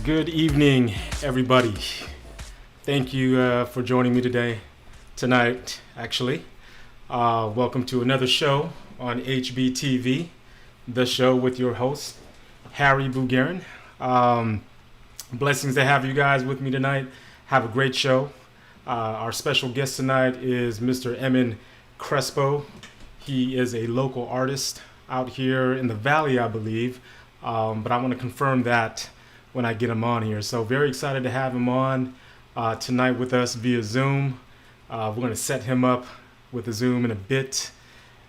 Good evening, everybody. Thank you for joining me tonight, actually. Welcome to another show on Hbtv, the show with your host, Harry Bulgarin. Blessings to have you guys with me tonight. Have a great show. Our special guest tonight is Mr. Emman Crespo. He is a local artist out here in the Valley, I believe, but I want to confirm that when I get him on here. So very excited to have him on tonight with us via Zoom. We're going to set him up with a Zoom in a bit,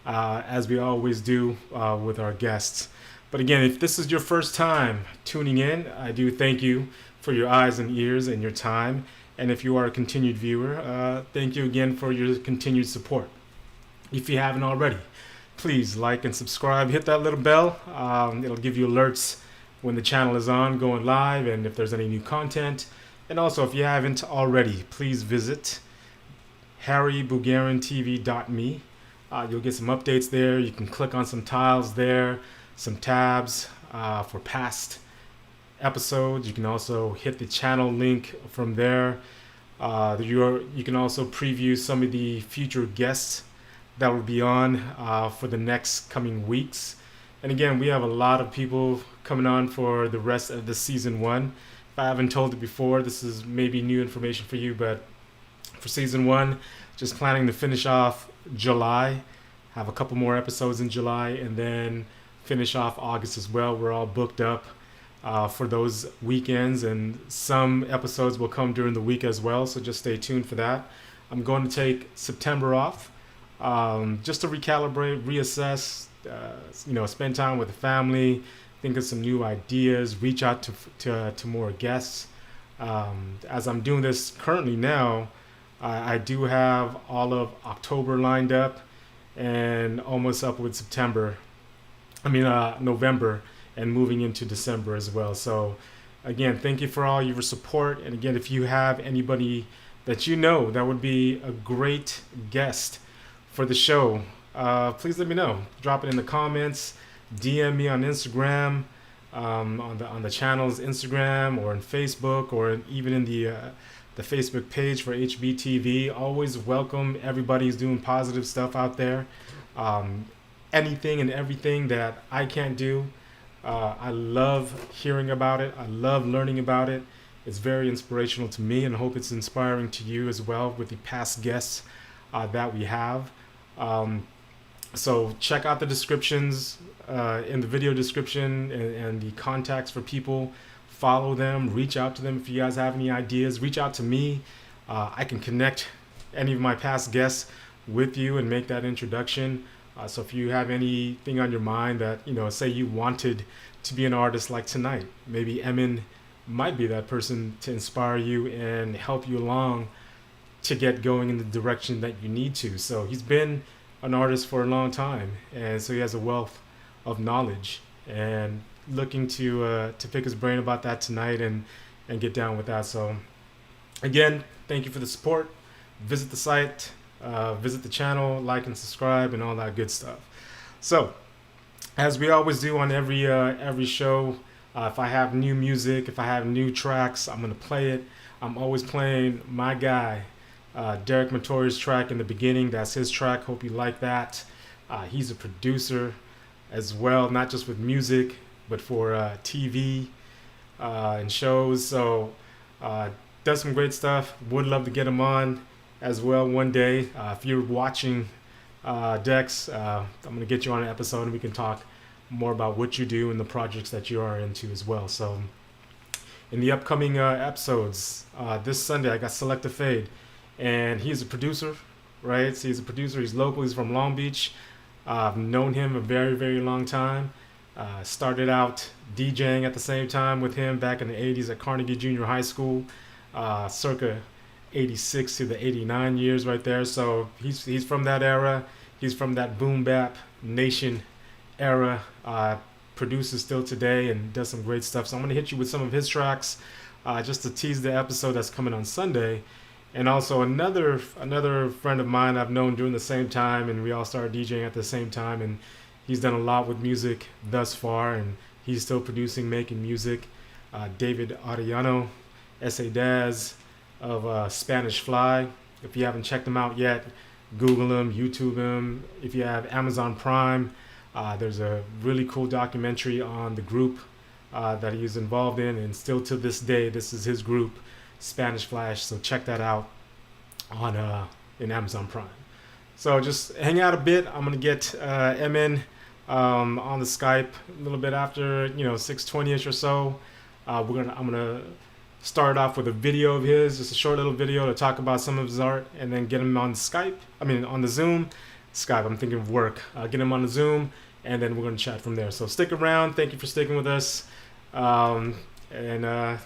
as we always do with our guests. But again, if this is your first time tuning in, I do thank you for your eyes and ears and your time. And if you are a continued viewer, thank you again for your continued support. If you haven't already, please like and subscribe. Hit that little bell. It'll give you alerts when the channel is on, going live, and if there's any new content. And also, if you haven't already, please visit harrybulgarintv.me. You'll get some updates there. You can click on some tiles there, some tabs for past episodes. You can also hit the channel link from there. You can also preview some of the future guests that will be on for the next coming weeks. And again, we have a lot of people coming on for the rest of the season 1. If I haven't told it before, this is maybe new information for you, but for season 1, just planning to finish off July, have a couple more episodes in July, and then finish off August as well. We're all booked up for those weekends, and some episodes will come during the week as well, so just stay tuned for that. I'm going to take September off just to recalibrate, reassess, spend time with the family, think of some new ideas, reach out to more guests. As I'm doing this currently now, I do have all of October lined up and almost up with November and moving into December as well. So again, thank you for all your support. And again, if you have anybody that you know that would be a great guest for the show, please let me know. Drop it in the comments, DM me on Instagram, on the channel's Instagram, or on Facebook, or even in the Facebook page for Hbtv. Always welcome everybody who's doing positive stuff out there. Anything and everything that I can't do, I love hearing about it. I love learning about it. It's very inspirational to me, and I hope it's inspiring to you as well with the past guests that we have. So check out the descriptions in the video description and the contacts for people. Follow them, reach out to them if you guys have any ideas. Reach out to me. I can connect any of my past guests with you and make that introduction. So if you have anything on your mind that, say you wanted to be an artist like tonight, maybe Emman might be that person to inspire you and help you along to get going in the direction that you need to. So he's been an artist for a long time, and so he has a wealth of knowledge, and looking to pick his brain about that tonight and get down with that. So again, thank you for the support. Visit the site, visit the channel, like and subscribe, and all that good stuff. So as we always do on every show, if I have new music, if I have new tracks, I'm gonna play it. I'm always playing my guy, Derek Matori's track in the beginning. That's his track. Hope you like that. He's a producer as well, not just with music, but for TV and shows. So does some great stuff. Would love to get him on as well one day. If you're watching Dex, I'm going to get you on an episode and we can talk more about what you do and the projects that you are into as well. So in the upcoming episodes, this Sunday I got Select a Fade, and he's a producer, right? So he's a producer. He's local. He's from Long Beach. I've known him a very, very long time. Started out DJing at the same time with him back in the 80s at Carnegie Junior High School, circa 86 to the 89 years right there. So he's from that era. He's from that boom bap nation era. Produces still today and does some great stuff. So I'm going to hit you with some of his tracks just to tease the episode that's coming on Sunday. And also another friend of mine I've known during the same time, and we all started DJing at the same time, and he's done a lot with music thus far, and he's still producing, making music. David Arellano, S.A. Daz of Spanish Fly. If you haven't checked them out yet, Google them, YouTube them. If you have Amazon Prime, there's a really cool documentary on the group that he's involved in, and still to this day, this is his group, Spanish Flash. So check that out on in Amazon Prime. So just hang out a bit. I'm gonna get Emman on the Skype a little bit after 6:20ish or so. I'm gonna start off with a video of his, just a short little video to talk about some of his art, and then get him on Skype. On the Zoom. Skype, I'm thinking of work. Get him on the Zoom, and then we're gonna chat from there. So stick around. Thank you for sticking with us, and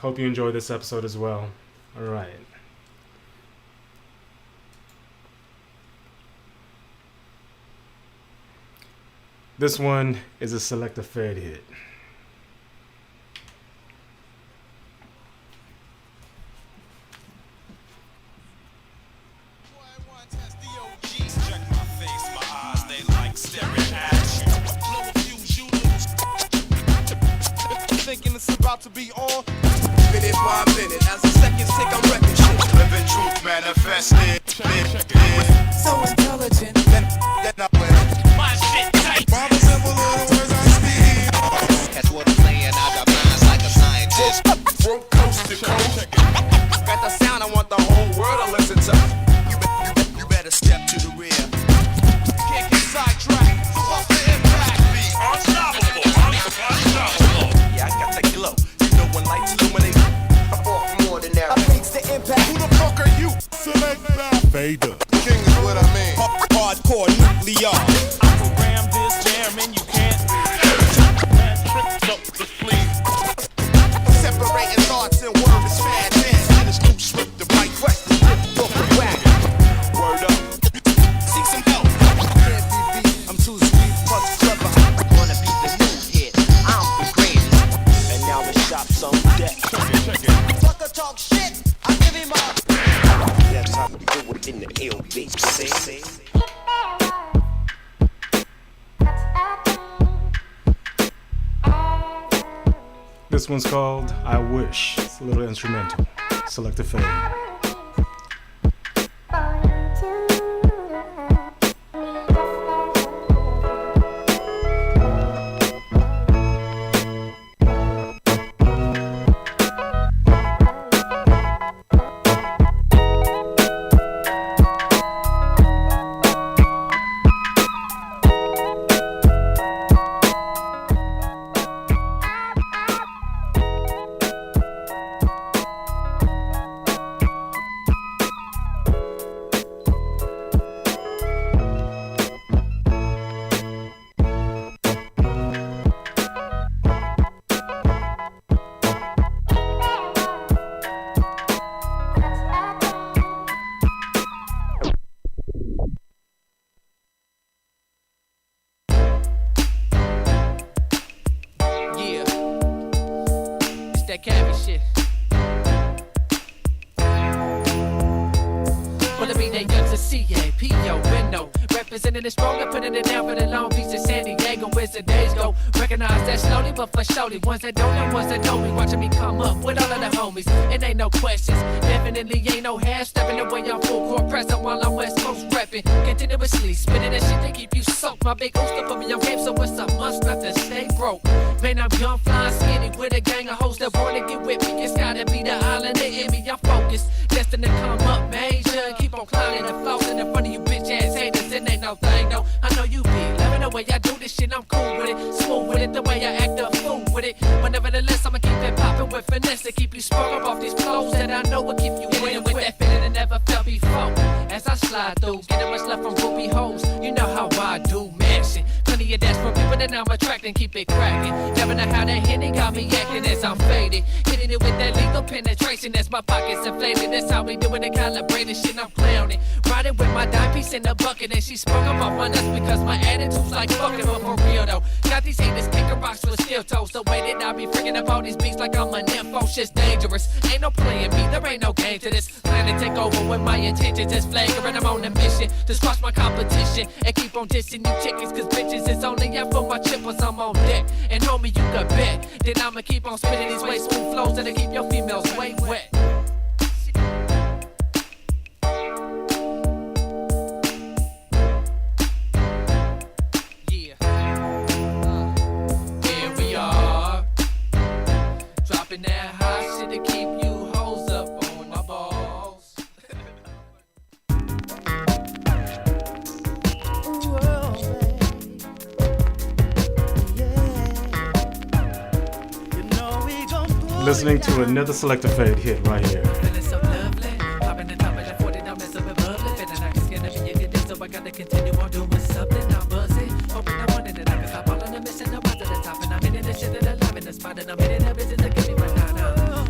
hope you enjoy this episode as well. All right. This one is a selective fade hit. Thinking it's about to be on. Minute by minute, as the seconds tick, I'm wrecking shit. Living truth manifested. So intelligent that I wear. My shit tight. Mama simple little words I speak. That's what I'm saying. I got minds like a scientist. Broke coast to coast. Got the sound I want the whole world to listen to. You better step to the rear. You can't get sidetracked. So what's the impact? Be unstoppable. I got the glow. You know when lights illuminate, I fall for more than that. I reach the impact. Who the fuck are you? Select that. Vader. King is what I mean. Hardcore nuclear. I program this jam and you can't. Tricks up the sleeve. Separating thoughts and words is fast dance. And it's loose with the right question. Off the whack. Word up. Seek some help. I'm too sweet, plus clever. Wanna be the new hit. I'm the greatest. And now let's shop some deck. Check it. Fucker talk shit. I give him up. That's how we do it in the LBC. This one's called I Wish. It's a little instrumental. Selective fade. That cabby shit. Well, it be that young to C-A-P-O-N-O. Representing it stronger, putting it down for the Long Beach and San Diego as the days go. Recognize that slowly, but for surely. Ones that don't know, ones that know me. Watching me come up with all of the homies. It ain't no questions. Definitely ain't no half stepping away on full court present while I'm West Coast repping. Continuously spinning that shit to keep you soaked. My big host put me on game, so it's a must not to stay broke. Man, I'm young, flying, skinny with a gang of hoes that wanna get with me. It's gotta be the island that in me. I'm focused, destined to come up major. Keep on climbing and flossing in front of you bitch ass haters. It ain't no thing, no. I know you be loving the way I do this shit. I'm cool with it, smooth with it, the way I act a fool with it. But nevertheless, I'ma keep it popping with finesse to keep you sprung up off these clothes that I know will keep you winning with that feeling that never felt before. As I slide through, getting what's left from groupie hoes. You know how I do, man shit. Plenty of that's from people that I'm attracting, keep it cracking. Never know how that Henny got me acting as I'm faded. Hit hitting it with that legal penetration. That's my pockets inflated. That's how we doing it, calibrated shit. I'm clowning. Riding with my dime piece in the bucket, and she sprung them up on us because my attitude's like fucking. But for real though, got these haters kicking rocks with steel toes. The way that I be freaking up all these beats like I'm an info, shit's dangerous. Ain't no playing me, there ain't no game to this. Plan to take over when my intentions is flagrant. I'm on a mission to squash my competition and keep on dissing you chickens, cause bitches is only out for my chippers. I'm on deck, and homie, you can bet that I'ma keep on spinning these way smooth flows that'll keep your females way wet. Yeah, here we are, dropping that hot shit to keep you hoes up on my balls. Listening to another Selector Fade hit right here. Feeling so lovely, popping the top of that 40, now messing with bubbly. Feeling like it's gonna be a good day, so I gotta continue on doing something. I'm buzzing, hoping I wanted it. I can stop all on the mission, I'm up to the top, and I'm hitting the shit that I love in the spot, and I'm hitting the business that give me my time.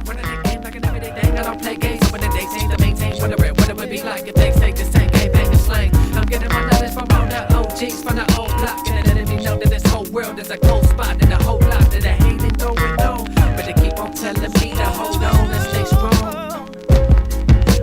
Running the game like an everyday thing. I don't play games, hoping the days ain't to maintain. Wondering what it would be like if they take this same game, bang and slang. I'm getting my knowledge from all the OGs from the old block, and letting me know that this whole world is a cold spot, and a whole lot that I hate it going on. But they keep on telling me to hold on and stay strong.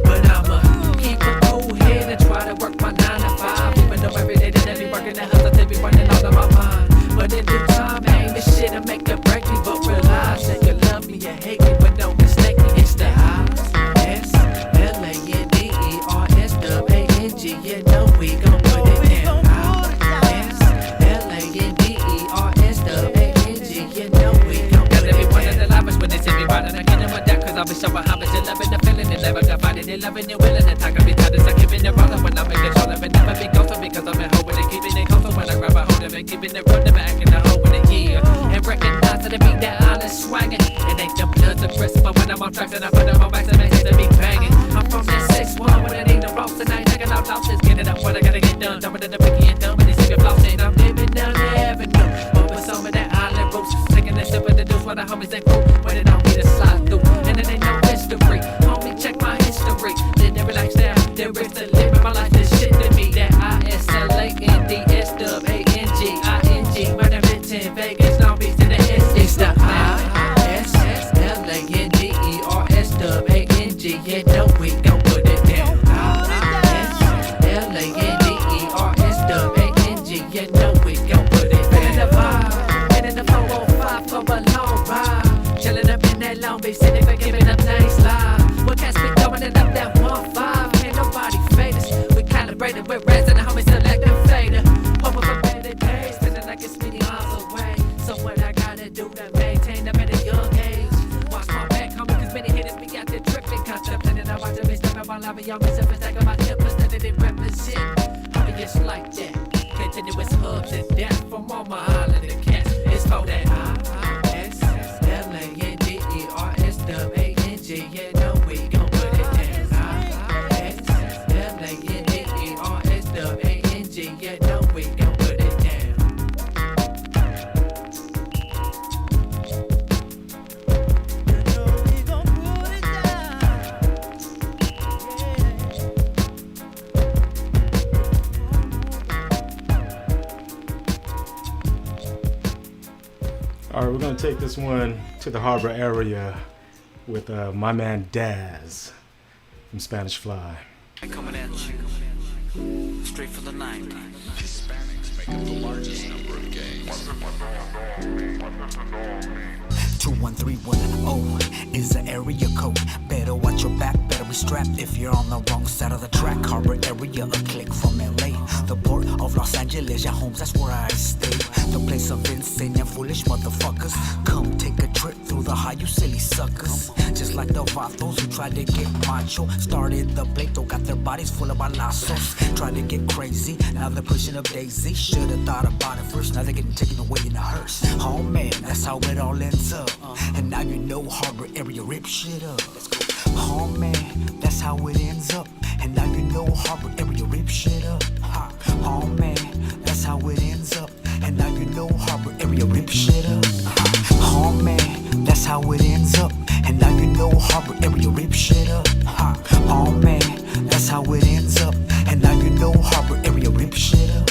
But I'ma keep a cool head and try to work my 9 to 5. Even though every day that I be working the hustle, they be running out of my mind. But in due time, I ain't the shit to make or break me. But realize that you love me, you hate me, but don't mistake me. It's the I-S-L-A-N-D-E-R-S-W-A-N-G. You know we gon' put it down. I-S-L-A-N-D-E-R-S-W-A-N-G. You know we gon' put it down. When they see me riding, I get them a deck, cause I've been showing how much you loving the feeling. They never got fighting, they loving you, willing to talk. I be tired of giving it rolling when I'm in control of it. Never be ghosting because I'm in hope with it, keeping it close. So when I grab a hold of it, keeping it real, never acting a hoe with it, yeah. And recognize that it be that honest swagging. It ain't the bloods of crisp, but when I'm on tracks and I put them on backs, it makes it to be banging. I'm from that 6-1 when it ain't no roast, and I ain't taking out losses. Get it up, what I gotta get done. Dumber than the picky and dumb, and they see me flossing. I'm living down the avenue, over some of that island roots. Taking that step of the deuce while the homies they fool. But it don't need to slide through, and it ain't no history. Homie, check my history. Did they relax down? There is to live in my life, this shit to me. That I-S-L-A-N-D-S-W-A-N-G, when I'm in Vegas, Long Beach to the S. It's the I-S-L-A-N-D-E-R-S-W-A-N-G. You know we gon' put it down. I-S-L-A-N-D-E-R-S-W-A-N-G. You know we gon' put it down. In the vibe, and in the 405 for a long ride. Chillin' up in that Long Beach City for giving up nice live. What cats be throwing it up that 1-5? Can't nobody fade us. We calibrated with reds and the homies selecting fader. Hoping for better days, feeling like it's many miles away. So what I gotta do to maintain them at a young age? Watch my back, homie, cause many hitters be out there tripping. Contemplating, I watch them be stepping while I be on me, sipping, stacking my chippers, that they represent. Homie, it's like that. Continuous hubs and death from all my holiday cats. It's for that I-S-L-A-N-D-E-R-S-W-A-N-G. You know we gon' put it down. I-S-L-A-N-D-E-R-S-W-A-N-G. You know we gon' put it down. All right, we're gonna take this one to the harbor area with my man Daz from Spanish Fly. Coming at you straight from the 90s. Hispanics make up the largest number of gays. 21310 is the area code. Better watch your back, better be strapped if you're on the wrong side of the track. Harbor area, a click from LA. The port of Los Angeles, your homes, that's where I stay. The place of insane and foolish motherfuckers. Come take a trip through the high, you silly suckers. Just like the vatos who tried to get macho. Started the pleito, got their bodies full of balazos. Tried to get crazy, now they're pushing up Daisy. Should've thought about it first, now they're getting taken away in a hearse. Oh man, that's how it all ends up. And now you know harbor area rip shit up. Oh man, that's how it ends up. And now you know harbor area rip shit up. Oh man, that's how it ends up. And now you know harbor area rip shit up. Oh man, that's how it ends up. And now harbor area rip shit up. Ha, oh man, that's how it ends up. And now you know harbor area rip shit up.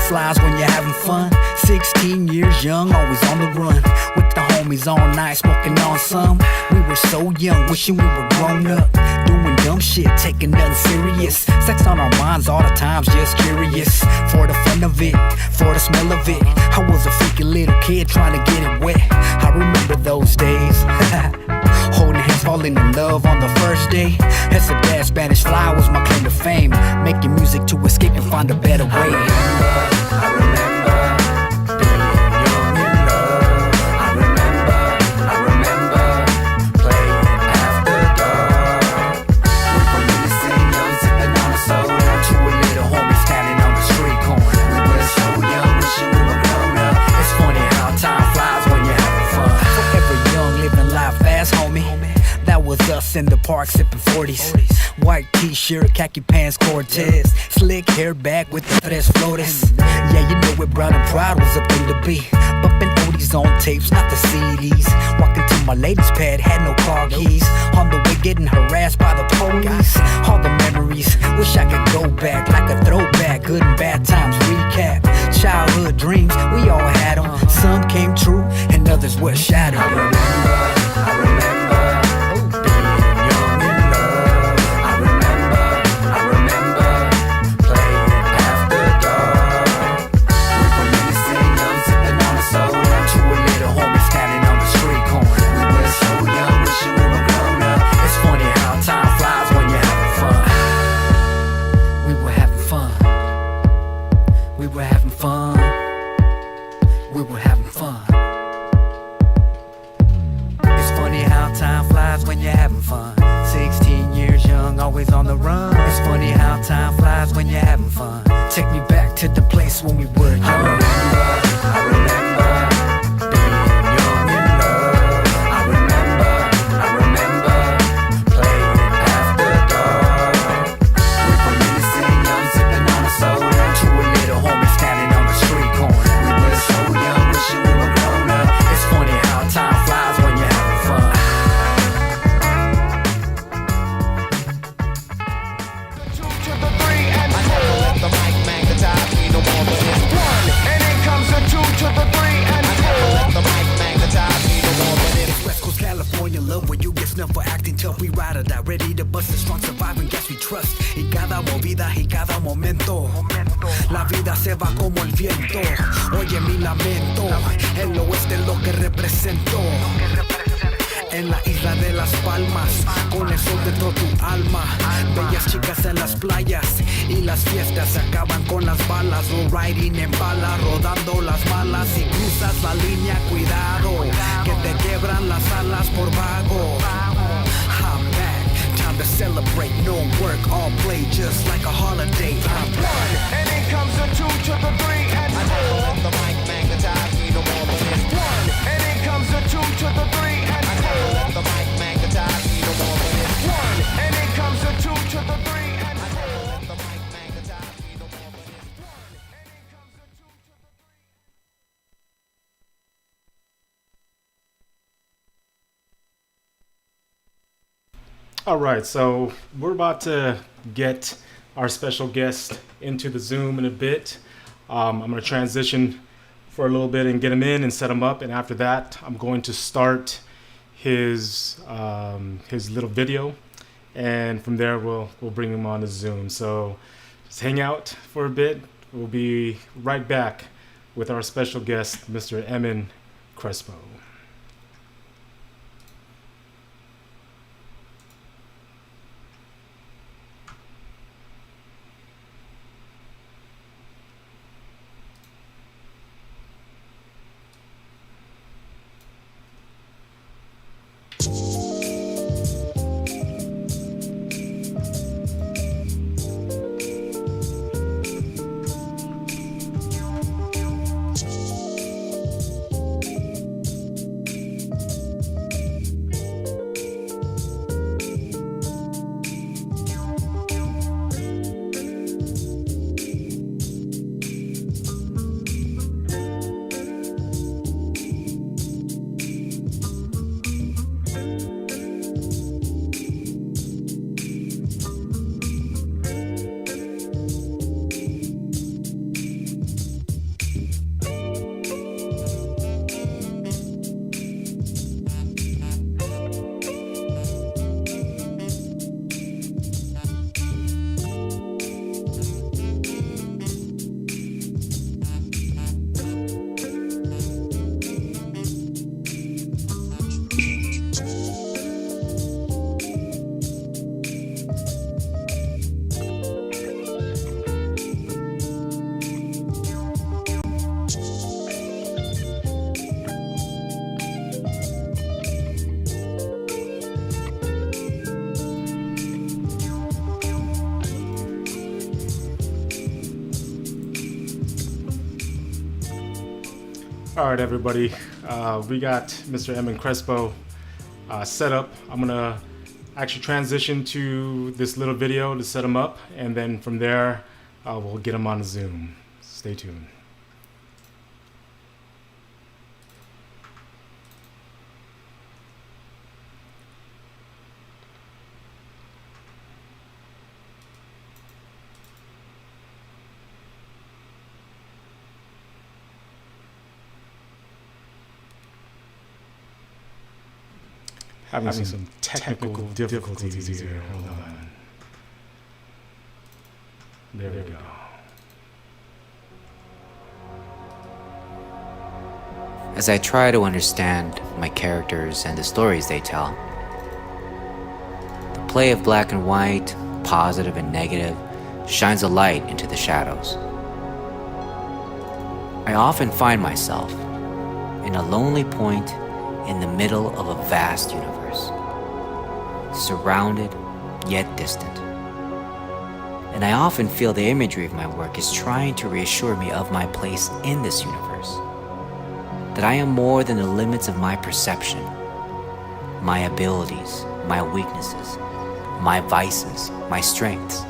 Flies when you're having fun. 16 years young, always on the run. With the homies all night, smoking on some. We were so young, wishing we were grown up. Doing dumb shit, taking nothing serious. Sex on our minds all the times, just curious. For the fun of it, for the smell of it. I was a freaky little kid trying to get it wet. I remember those days. Holding hands, falling in love on the first day. As a bad Spanish fly was my claim to fame. Making music to escape and find a better way. I remember being young in love. I remember playing after dark. We were reminiscing, young, sipping on a soda. Two little homies standing on the street corner. We were so young, wishing we were grown up. It's funny how time flies when you're having fun. Forever young, living life fast, homie. That was us in the park sipping 40s. White t-shirt, khaki pants, Cortez. Slick hair back with the tres flores. Yeah, you know it, brown and proud was a thing to be. Bumping oldies on tapes, not the CDs. Walking to my ladies' pad, had no car keys. On the way getting harassed by the police. All the memories, wish I could go back. Like a throwback, good and bad times recap. Childhood dreams, we all had them. Some came true and others were shattered. I remember always on the run. It's funny how time flies when you're having fun. Take me back to the place when we were young. I remember being young in love. I remember playing after dark. We were reminiscing, young, sipping on a soda. Two little homies standing on the street corner. We were so young, wishing we were grown up. It's funny how time flies when you're having fun. For acting tough, we ride or die, ready to bust a strong surviving gas we trust. Y cada movida y cada momento, la vida se va como el viento. Oye mi lamento, el oeste es lo que representó. En la isla de las palmas, con el sol dentro de tu alma. Bellas chicas en las playas y las fiestas se acaban con las balas. Low riding en bala, rodando las malas. Si cruzas la línea, cuidado, que te quiebran las alas por vago. I'm back, time to celebrate. No work, all play, just like a holiday. I'm one, and then comes a two to the three and four. The mic magnetize me no more, but it's one, and then comes a two to the three and four. The mic magnetize me no more, but it's one, and then comes a two to the three and four. The mic magnetize me no more, but it's one, and then comes a two to the three. All right, so we're about to get our special guest into the Zoom in a bit. I'm going to transition for a little bit and get him in and set him up, and after that, I'm going to start his little video, and from there we'll bring him on to Zoom. So just hang out for a bit We'll be right back with our special guest, Mr. Emman Crespo. All right, everybody. We got Mr. Emman Crespo set up. I'm gonna actually transition to this little video to set him up, and then from there, we'll get him on Zoom. Stay tuned. Having some technical difficulties here. Hold on. There we go. As I try to understand my characters and the stories they tell, the play of black and white, positive and negative, shines a light into the shadows. I often find myself in a lonely point in the middle of a vast universe, surrounded yet distant. And I often feel the imagery of my work is trying to reassure me of my place in this universe, that I am more than the limits of my perception, my abilities, my weaknesses, my vices, my strengths,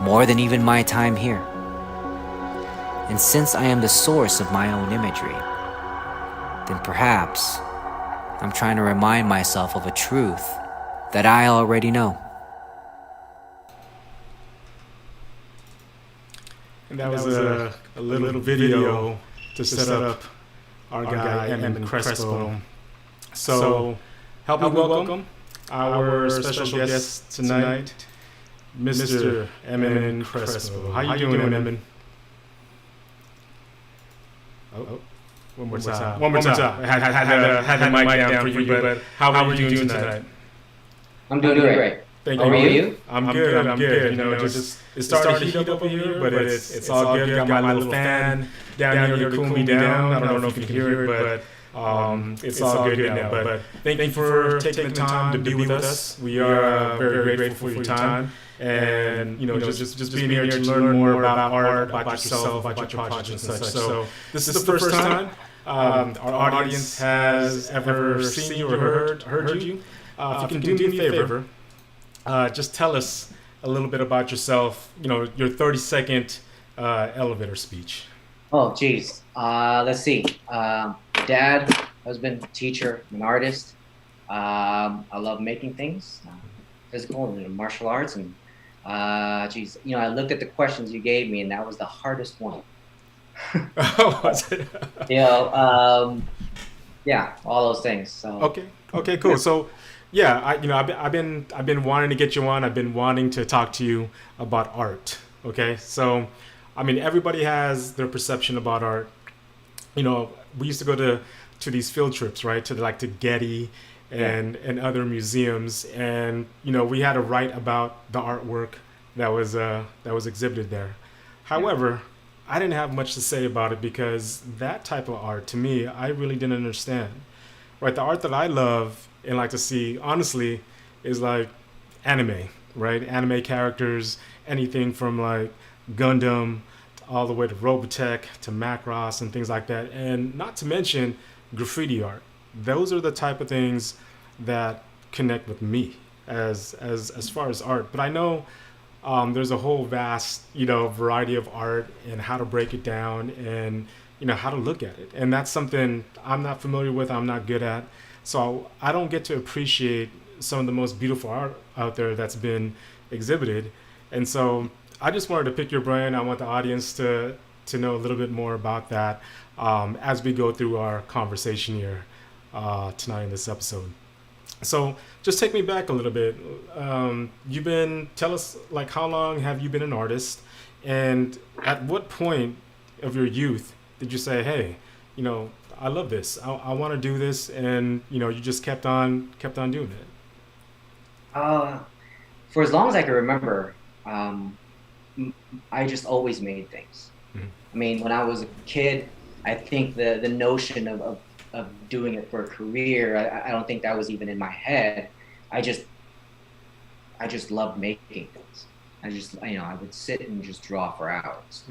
more than even my time here. And since I am the source of my own imagery, then perhaps I'm trying to remind myself of a truth that I already know. And that was a little video to set up our guy, Emman Crespo. So, help me welcome our special guest tonight, Mr. Emman Crespo. How you doing, Emman? Oh. One more time. I had the mic down for you, but how are you doing tonight? I'm doing great. Thank you. How are you? I'm good. You know, just it's starting to heat up over here, but it's all good. Got my little fan down here to cool me down. I don't know if you can hear it, but it's all good now. But thank you for taking the time to be with us. We are very grateful for your time. And you know, just being here to learn more about art, about yourself, about your projects and such. So this is the first time our audience has ever seen you or heard you. If you can do me a favor, just tell us a little bit about yourself. You know, your 30-second elevator speech. Oh, geez. Let's see. Dad, husband, teacher, I'm an artist. I love making things, physical and martial arts, and geez, you know, I looked at the questions you gave me, and that was the hardest one. Oh, was it? You know, yeah, all those things. So Okay, cool. So, yeah, I've been wanting to get you on. I've been wanting to talk to you about art. Okay, so I mean, everybody has their perception about art. You know, we used to go to these field trips, right? To like to Getty and other museums, and you know, we had to write about the artwork that was exhibited there. However, I didn't have much to say about it because that type of art, to me, I really didn't understand. Right, the art that I love and like to see, honestly, is like anime, right? Anime characters, anything from like Gundam all the way to Robotech to Macross and things like that. And not to mention graffiti art. Those are the type of things that connect with me as far as art. But I know there's a whole vast, you know, variety of art and how to break it down and, you know, how to look at it. And that's something I'm not familiar with, I'm not good at. So I don't get to appreciate some of the most beautiful art out there that's been exhibited. And so I just wanted to pick your brain. I want the audience to know a little bit more about that as we go through our conversation here tonight in this episode. So just take me back a little bit. Tell us, like, how long have you been an artist? And at what point of your youth did you say, hey, you know, I love this. I want to do this. And, you know, you just kept on doing it. For as long as I can remember, I just always made things. Mm-hmm. I mean, when I was a kid, I think the notion of doing it for a career, I don't think that was even in my head. I just loved making things. I would sit and just draw for hours.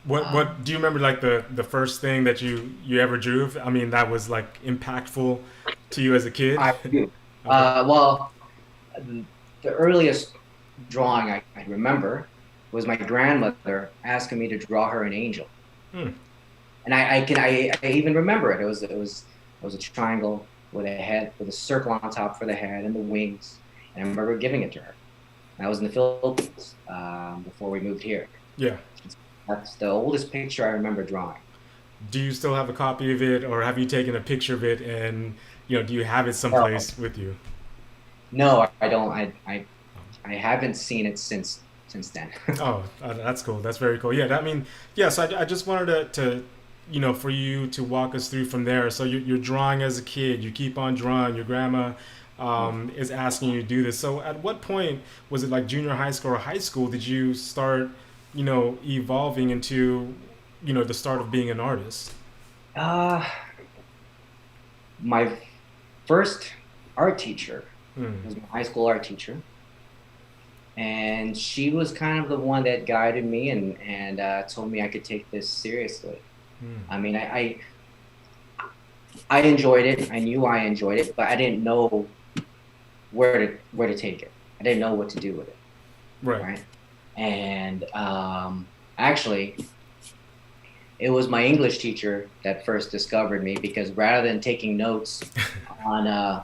What do you remember, like the first thing that you ever drew? I mean, that was like impactful to you as a kid? I do. Okay. Well, the earliest drawing I remember was my grandmother asking me to draw her an angel. And I even remember it. It was a triangle with a head, with a circle on top for the head and the wings. And I remember giving it to her. And I was in the Philippines before we moved here. Yeah. That's the oldest picture I remember drawing. Do you still have a copy of it, or have you taken a picture of it and, you know, do you have it someplace with you? No, I don't. I haven't seen it since then. Oh, that's cool. That's very cool. Yeah, I mean, yes, I just wanted to, you know, for you to walk us through from there. So you're drawing as a kid. You keep on drawing. Your grandma is asking you to do this. So at what point, was it like junior high school or high school, did you start, you know, evolving into, you know, the start of being an artist? My first art teacher was my high school art teacher. And she was kind of the one that guided me and told me I could take this seriously. I mean, I enjoyed it. I knew I enjoyed it, but I didn't know where to take it. I didn't know what to do with it. Right? And actually, it was my English teacher that first discovered me, because rather than taking notes on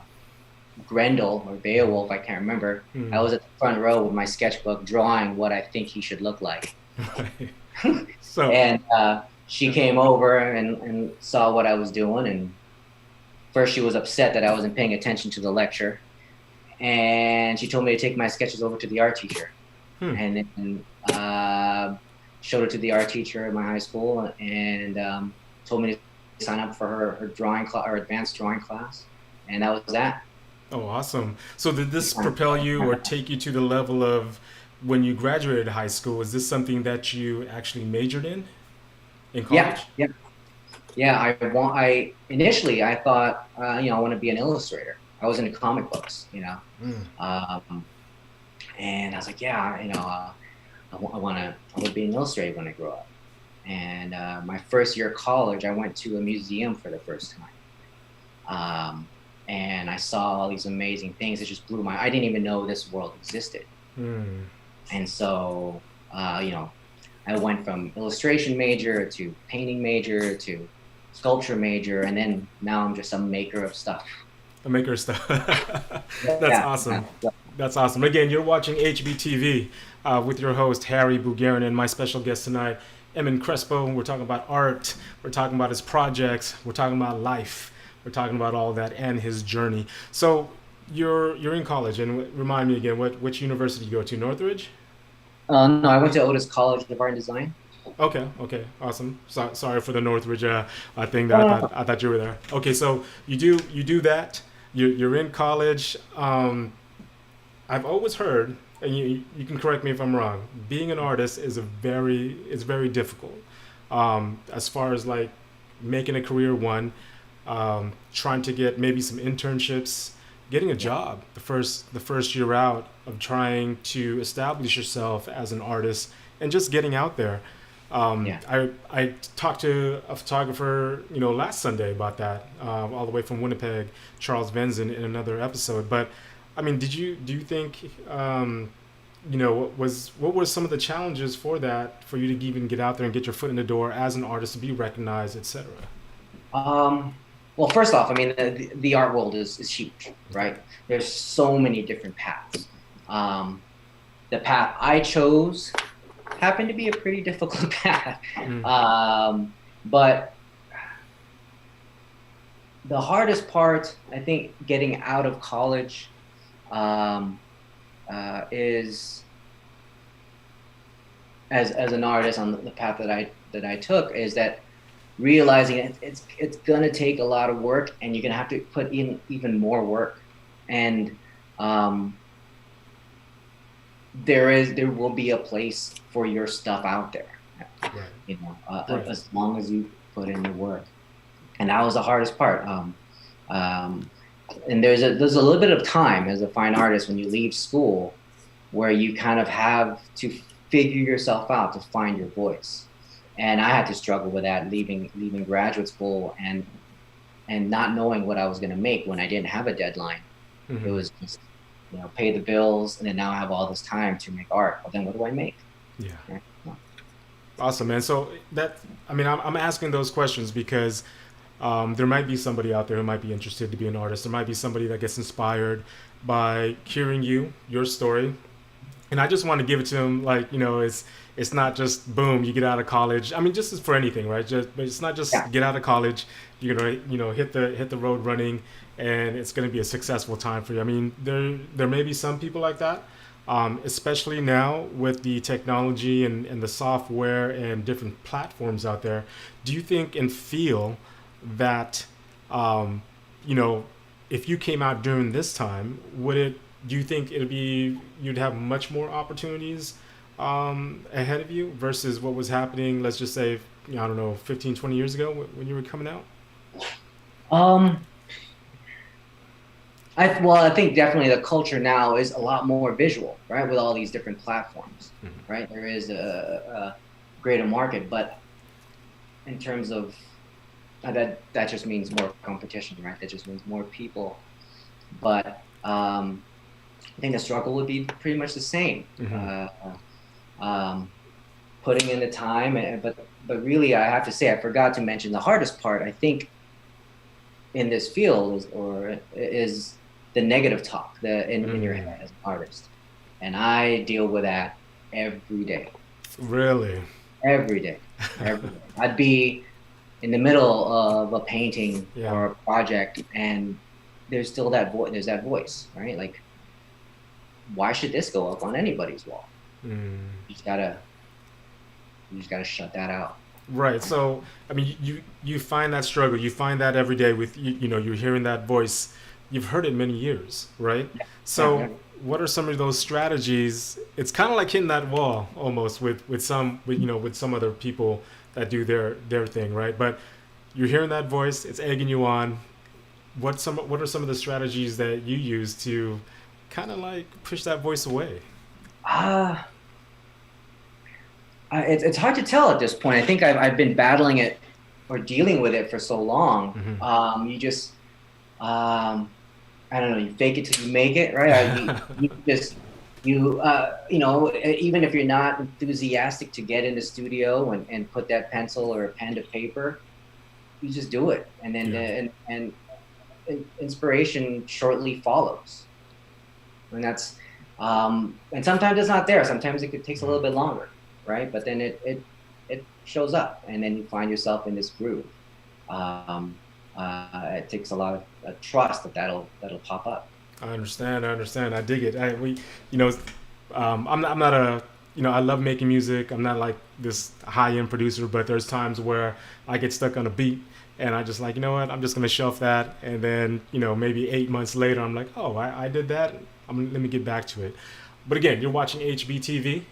Grendel or Beowulf, I can't remember, I was at the front row with my sketchbook drawing what I think he should look like. So and she came over and saw what I was doing, and first she was upset that I wasn't paying attention to the lecture, and she told me to take my sketches over to the art teacher. And then showed it to the art teacher at my high school, and told me to sign up for her drawing class, or advanced drawing class, and that was that. Oh, awesome. So did this propel you or take you to the level of when you graduated high school? Is this something that you actually majored in college? Yeah. Initially I thought, I want to be an illustrator. I was into comic books, and I was like, I would be an illustrator when I grow up. And my first year of college, I went to a museum for the first time. And I saw all these amazing things. It just blew I didn't even know this world existed. And so, I went from illustration major to painting major to sculpture major. And then now I'm just a maker of stuff. A maker of stuff. That's awesome. That's awesome. Again, you're watching Hbtv with your host, Harry Bugarin, and my special guest tonight, Emman Crespo. We're talking about art. We're talking about his projects. We're talking about life. We're talking about all that and his journey. So you're in college, and remind me again, which university you go to? Northridge? No, I went to Otis College of Art and Design. Okay, okay, awesome. Sorry for the Northridge thing. That No, I no, thought no. I thought you were there. Okay, so you do that. You're in college. I've always heard, and you can correct me if I'm wrong. Being an artist is very difficult. As far as like making a career, trying to get maybe some internships, getting a Yeah, job the first year out of trying to establish yourself as an artist and just getting out there. yeah. I talked to a photographer, last Sunday about that, all the way from Winnipeg, Charles Venzen, in another episode. But I mean, do you think, what were some of the challenges for that, for you to even get out there and get your foot in the door as an artist, to be recognized, etc.? Um, well, first off, I mean, the art world is huge, right? There's so many different paths. Um, the path I chose happened to be a pretty difficult path. Mm. But the hardest part, I think, getting out of college um, is as an artist on the path that I took, is that realizing it's gonna take a lot of work, and you're gonna have to put in even more work, and um, there will be a place for your stuff out there, Right. Right. as long as you put in the work. And that was the hardest part. Um, and there's a little bit of time as a fine artist when you leave school, where you kind of have to figure yourself out to find your voice. And I had to struggle with that, leaving graduate school, and not knowing what I was going to make when I didn't have a deadline. It Hmm. was just, pay the bills, and then now I have all this time to make art. Well, then what do I make? Yeah. Right? Well, Awesome, man. So I mean, I'm asking those questions because there might be somebody out there who might be interested to be an artist. There might be somebody that gets inspired by hearing your story, and I just want to give it to them. Like, it's not just boom, you get out of college. I mean, just as for anything, right? But it's not just yeah. get out of college. You're gonna, hit the road running, and it's gonna be a successful time for you. I mean, there may be some people like that, especially now with the technology and the software and different platforms out there. Do you think and feel that, um, you know, if you came out during this time, do you think you'd have much more opportunities ahead of you versus what was happening, let's just say, I don't know, 15, 20 years ago when you were coming out? Um, I think definitely the culture now is a lot more visual, right? With all these different platforms, Hmm. right? There is a greater market, but in terms of that just means more competition, right? That just means more people. But I think the struggle would be pretty much the same. Hmm. Um, Putting in the time, but really, I have to say, I forgot to mention the hardest part. I think in this field is the negative talk in your Mm. head as an artist, and I deal with that every day, Really? every day, every day. I'd be in the middle of a painting Yeah. or a project, and there's still that voice. There's that voice, right? Like, why should this go up on anybody's wall? Mm. You just gotta you just gotta shut that out. Right. So, I mean, you find that struggle. You find that every day with you're hearing that voice. You've heard it many years, right? Yeah, yeah. So, what are some of those strategies? It's kind of like hitting that wall almost with some other people that do their thing, right? But you're hearing that voice. It's egging you on. What are some of the strategies that you use to kind of like push that voice away? Ah, it's hard to tell at this point. I think I've been battling it or dealing with it for so long. Hmm. You just I don't know. You fake it till you make it, right? You just even if you're not enthusiastic to get in the studio and put that pencil or a pen to paper, you just do it, and then Yeah. and inspiration shortly follows. And that's and sometimes it's not there. Sometimes takes a little bit longer, right? But then it shows up, and then you find yourself in this groove. Um, it takes a lot of trust that'll pop up. I understand. I dig it. I'm not a I love making music. I'm not like this high-end producer, but there's times where I get stuck on a beat and I just like, you know what, I'm just going to shelf that. And then, maybe 8 months later, I'm like, oh, I did that. Let me get back to it. But again, you're watching HBTV.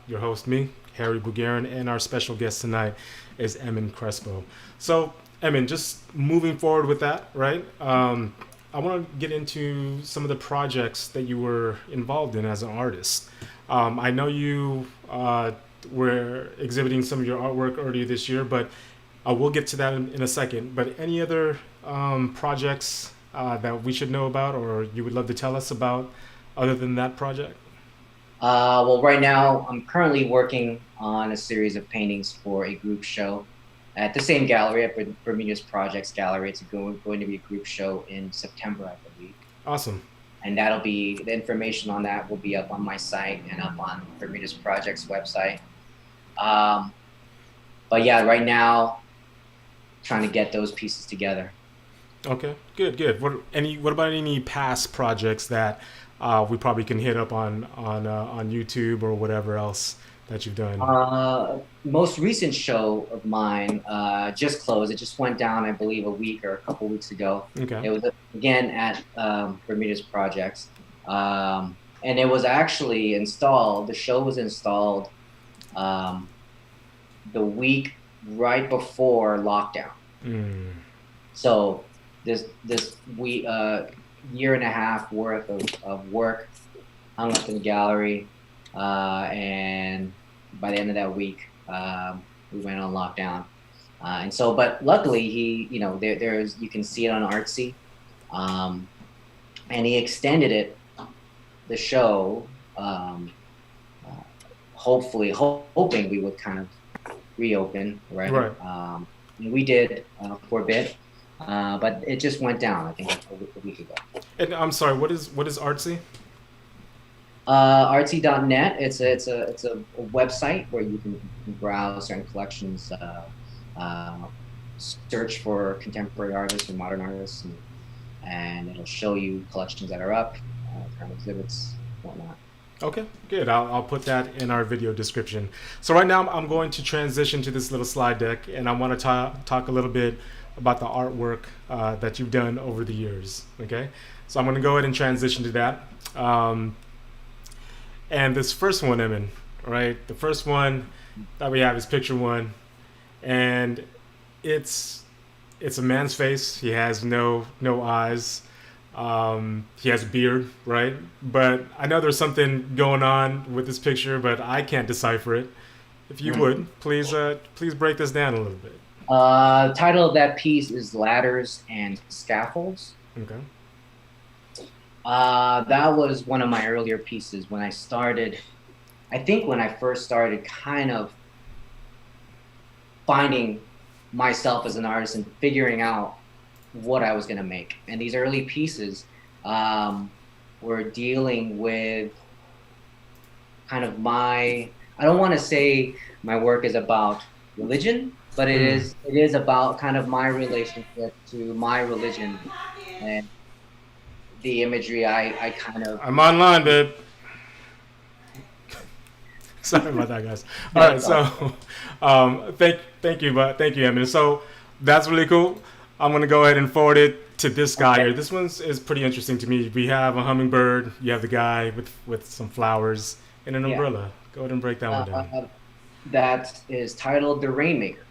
Your host, me, Harry Bugarin, and our special guest tonight is Emman Crespo. So, Emman, just moving forward with that, right? I want to get into some of the projects that you were involved in as an artist. I know you were exhibiting some of your artwork earlier this year, but we'll get to that in a second. But any other projects that we should know about or you would love to tell us about other than that project? Well, right now, I'm currently working on a series of paintings for a group show at the same gallery, at Bermuda's Projects Gallery. It's going to be a group show in September, I believe. Awesome. And the information on that will be up on my site and up on Bermuda's Projects website. But yeah, right now, trying to get those pieces together. Okay, good. What about any past projects that we probably can hit up on YouTube or whatever else that you've done? Most recent show of mine just closed. It just went down, I believe, a week or a couple weeks ago. Okay. It was again at Bermuda's Projects, and it was actually installed. The show was installed the week right before lockdown. So this year and a half worth of work hung up in the gallery, and by the end of that week, we went on lockdown. And so, but luckily there's you can see it on Artsy, and he extended it, the show, hoping we would kind of reopen, right? Right. We did for a bit, but it just went down, I think, a week ago. And I'm sorry, what is Artsy? Artsy.net. It's a website where you can browse certain collections, search for contemporary artists or modern artists, and it'll show you collections that are up, current exhibits, whatnot. Okay, good. I'll put that in our video description. So right now I'm going to transition to this little slide deck, and I want to talk a little bit about the artwork that you've done over the years. Okay, so I'm going to go ahead and transition to that. And this first one, Emman, right? The first one that we have is picture one, and it's a man's face. He has no eyes. He has a beard, right? But I know there's something going on with this picture, but I can't decipher it. If you would, please break this down a little bit. The title of that piece is Ladders and Scaffolds. Okay. That was one of my earlier pieces when I started. I think when I first started kind of finding myself as an artist and figuring out what I was going to make. And these early pieces were dealing with kind of I don't want to say my work is about religion, but it is about kind of my relationship to my religion and the imagery I kind of... I'm online, babe. Sorry about that, guys. All right, so thank you, Emman. So that's really cool. I'm gonna go ahead and forward it to this guy here. This one is pretty interesting to me. We have a hummingbird. You have the guy with some flowers and an umbrella. Go ahead and break that one down. That is titled The Rainmaker.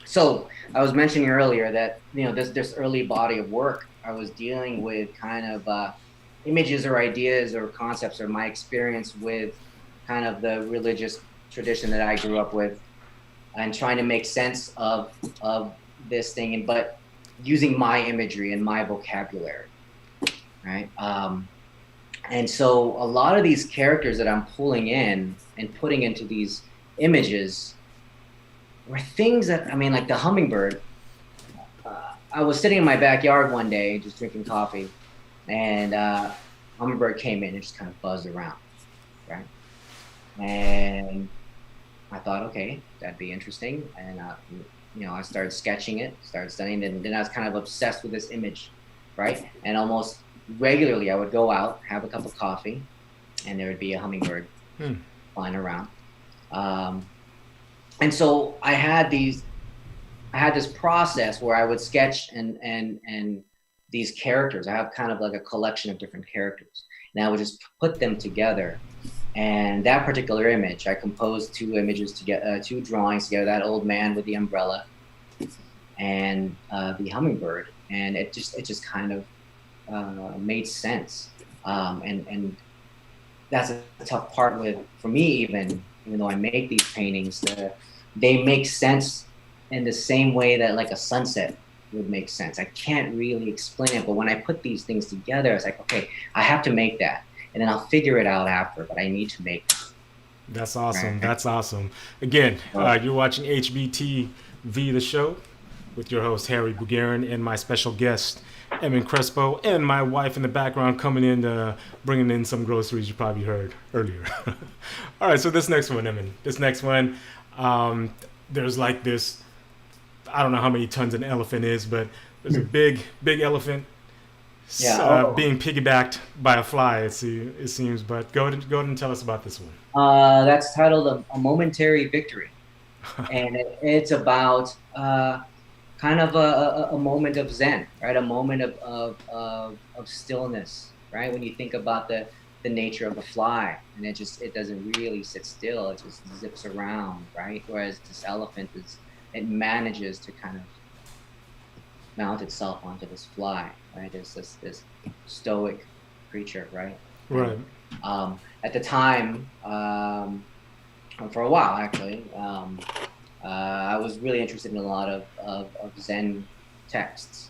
So I was mentioning earlier that this early body of work, I was dealing with kind of images or ideas or concepts or my experience with kind of the religious tradition that I grew up with, and trying to make sense of this thing, but using my imagery and my vocabulary, right? And so a lot of these characters that I'm pulling in and putting into these images were things that, like the hummingbird. I was sitting in my backyard one day just drinking coffee, and hummingbird came in and just kind of buzzed around, right? And I thought, okay, that'd be interesting. And I started sketching it, started studying it, and then I was kind of obsessed with this image, right? And almost regularly I would go out, have a cup of coffee, and there would be a hummingbird Hmm. flying around. And so I had this process where I would sketch and these characters. I have kind of like a collection of different characters, and I would just put them together. And that particular image, I composed two images together, two drawings together. That old man with the umbrella, and the hummingbird, and it just kind of made sense. And that's a tough part for me, even though I make these paintings, they make sense in the same way that like a sunset would make sense. I can't really explain it, but when I put these things together, it's like, okay, I have to make that, and then I'll figure it out after, but I need to make it. That's awesome. That's awesome. Again, you're watching HBTV, the show, with your host, Harry Bugarin, and my special guest, Emman Crespo, and my wife in the background coming in, bringing in some groceries you probably heard earlier. All right, so this next one, Emman. This next one, there's like this, I don't know how many tons an elephant is, but there's a big elephant being piggybacked by a fly, it seems. But go ahead and tell us about this one. That's titled A Momentary Victory. And it's about kind of a moment of Zen, right? A moment of stillness, right? When you think about the nature of a fly, and it doesn't really sit still, it just zips around, right? Whereas this elephant it manages to kind of mount itself onto this fly, right? There's this stoic creature, right? Right. At the time, for a while actually, I was really interested in a lot of Zen texts,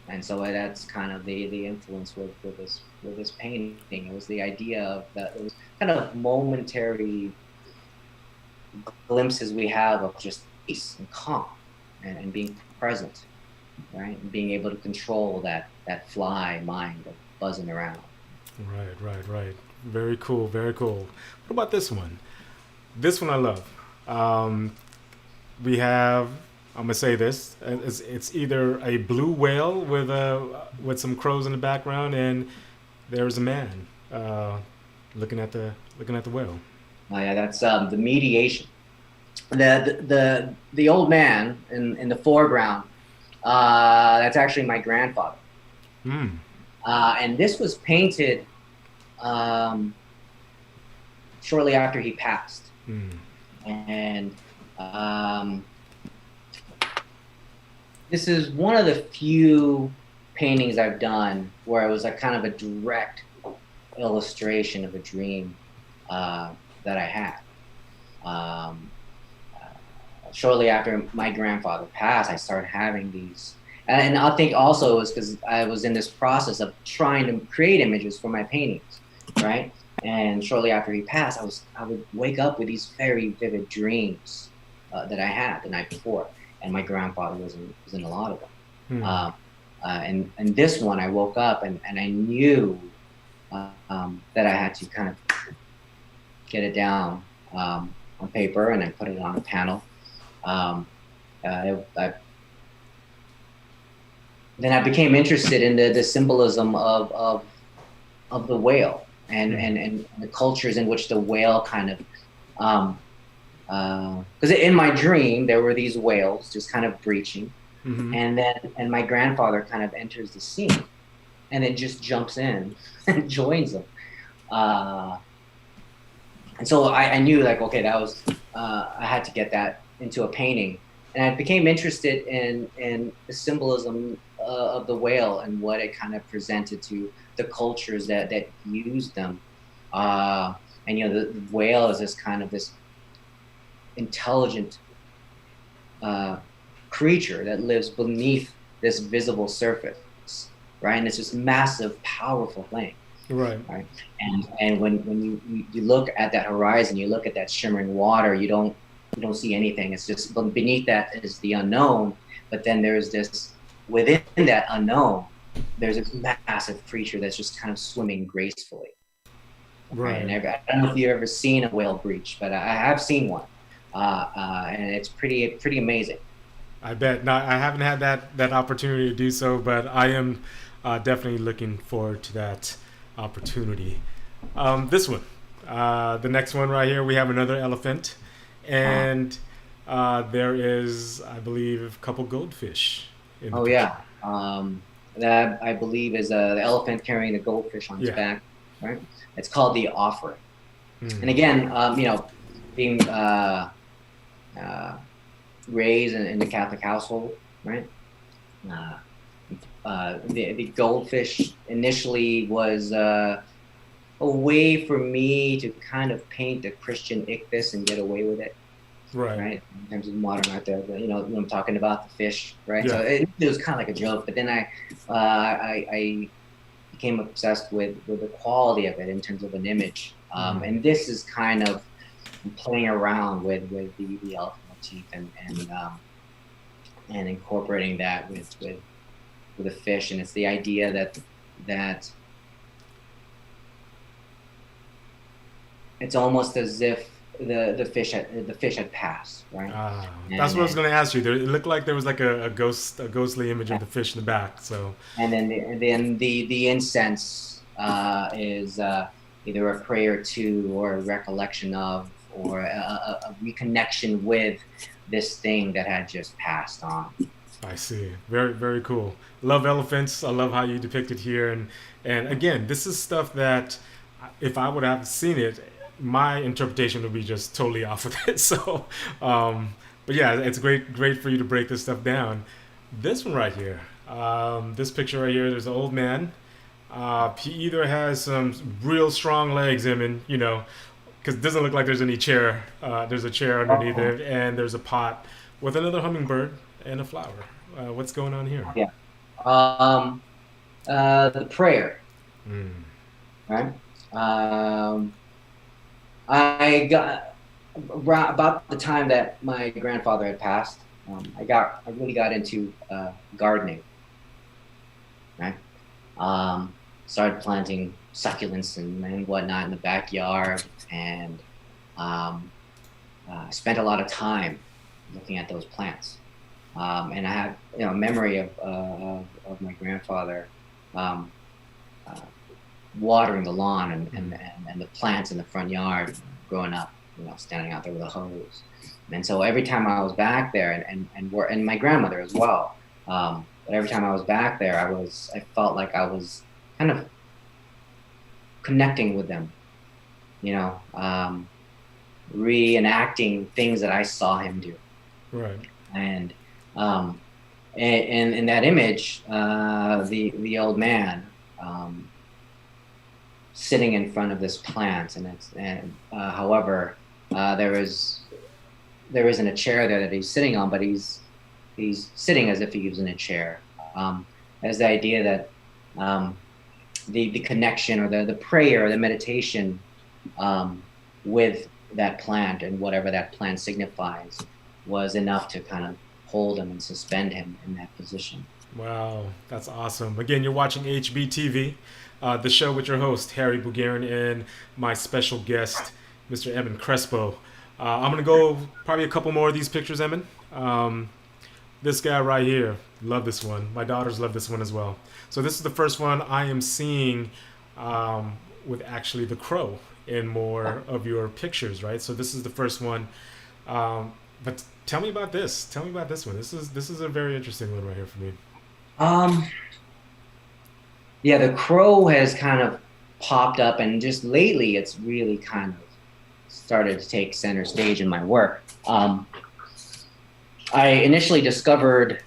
and so that's kind of the influence with this painting. It was the idea of that. It was kind of momentary glimpses we have of just peace and calm, and being present, right? And being able to control that fly mind of buzzing around. Right. Very cool. What about this one? This one I love. We have, I'm gonna say this. It's either a blue whale with some crows in the background, and there's a man looking at the whale. Oh yeah, that's the mediation. The old man in the foreground. That's actually my grandfather. And this was painted shortly after he passed. And this is one of the few paintings I've done where it was a kind of a direct illustration of a dream that I had. Shortly after my grandfather passed, I started having these. And I think also it was because I was in this process of trying to create images for my paintings, right? And shortly after he passed, I would wake up with these very vivid dreams that I had the night before, and my grandfather was in a lot of them. And this one, I woke up and I knew that I had to kind of get it down on paper, and I put it on a panel. Then I became interested in the symbolism of the whale and the cultures in which the whale kind of, because in my dream there were these whales just kind of breaching, and my grandfather kind of enters the scene, and then just jumps in and joins them. And so I knew, like, okay, that was I had to get that into a painting, and I became interested in the symbolism of the whale and what it kind of presented to the cultures that used them. And the whale is this kind of this intelligent creature that lives beneath this visible surface, right? And it's this massive, powerful thing. Right. And when you look at that horizon, you look at that shimmering water, you don't see anything. It's just beneath that is the unknown. But then there's this, within that unknown, there's this massive creature that's just kind of swimming gracefully. Right. And I don't know if you've ever seen a whale breach, but I have seen one, and it's pretty amazing. I bet. Now, I haven't had that opportunity to do so, but I am definitely looking forward to that opportunity. This one, the next one right here, we have another elephant, and there is, I believe, a couple goldfish in the Oh picture. yeah. That I believe is the elephant carrying the goldfish on its Yeah. back, right? It's called the offering. Mm. And again, being raised in the Catholic household, right? The goldfish initially was a way for me to kind of paint the Christian ichthys and get away with it, right? In terms of modern art, when I'm talking about the fish, right? Yeah. So it was kind of like a joke, but then I became obsessed with the quality of it in terms of an image, and this is kind of playing around with the elephant motif and incorporating that with a fish, and it's the idea that it's almost as if the fish had passed, right? That's what I was going to ask you. It looked like there was like a ghostly image of the fish in the back. So, and then the incense is either a prayer to or a recollection of or a reconnection with this thing that had just passed on. I see. Very, very cool. Love elephants. I love how you depict it here. And again, this is stuff that if I would have seen it, my interpretation would be just totally off of it. So, but yeah, it's great for you to break this stuff down. This one right here, this picture right here, there's an old man. He either has some real strong legs, because it doesn't look like there's any chair. There's a chair underneath it, and there's a pot with another hummingbird and a flower. What's going on here? Yeah. The prayer. Right. I got about the time that my grandfather had passed. I really got into gardening. Right. Started planting succulents and whatnot in the backyard, and spent a lot of time looking at those plants. And I have a memory of my grandfather watering the lawn and the plants in the front yard growing up, standing out there with a hose. And so every time I was back there, and my grandmother as well, but every time I was back there, I felt like I was kind of connecting with them, reenacting things that I saw him do. Right. And in that image, the old man sitting in front of this plant, however, there isn't a chair there that he's sitting on, but he's sitting as if he was in a chair. As the idea that the connection or the prayer, the meditation with that plant and whatever that plant signifies was enough to kind of hold him and suspend him in that position. Wow, that's awesome. Again, you're watching Hbtv, the show with your host, Harry Bugarin, and my special guest, Mr. Emman Crespo. I'm going to go probably a couple more of these pictures, Emman. This guy right here, love this one. My daughters love this one as well. So this is the first one I am seeing with actually the crow in more of your pictures, right? So this is the first one. But tell me about this. Tell me about this one. This is a very interesting one right here for me. Yeah, the crow has kind of popped up, and just lately it's really kind of started to take center stage in my work. I initially discovered